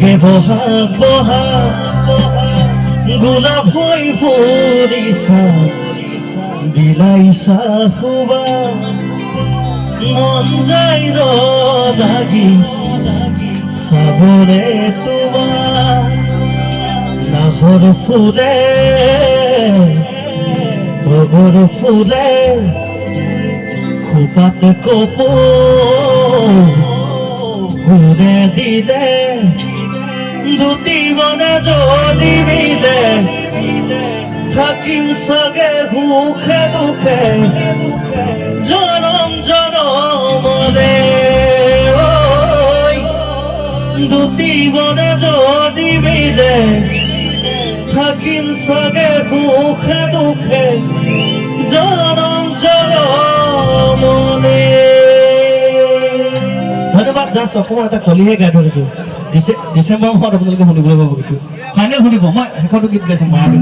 লাগে বহাগ বহাগ গোলাপ হৈ ফুৰিছা বিলাইছা খুবা মন যায় লাগি চাবৰে তোমাৰ নাহৰ ফুলে তগৰ ফুলে খোপাত কপৌ ঘুরে দিলে দুটি মনে যদি মিলে থাকিম চাগে সুখে দুখে জনম জনমলে দুটি মনে যদি মিলে থাকিম চাগে সুখে দুখে জনম জনমলে। ধন্যবাদ। জাষ্ট অকণমান এটা কলিহে গাই থৈ দিছোঁ। ডিচেম্বৰ মাহত আপোনালোকে শুনিবলৈ পাব। গীতটো ফাইনেল শুনিব। মই শেষৰটো গীত গাইছোঁ মায়াবী।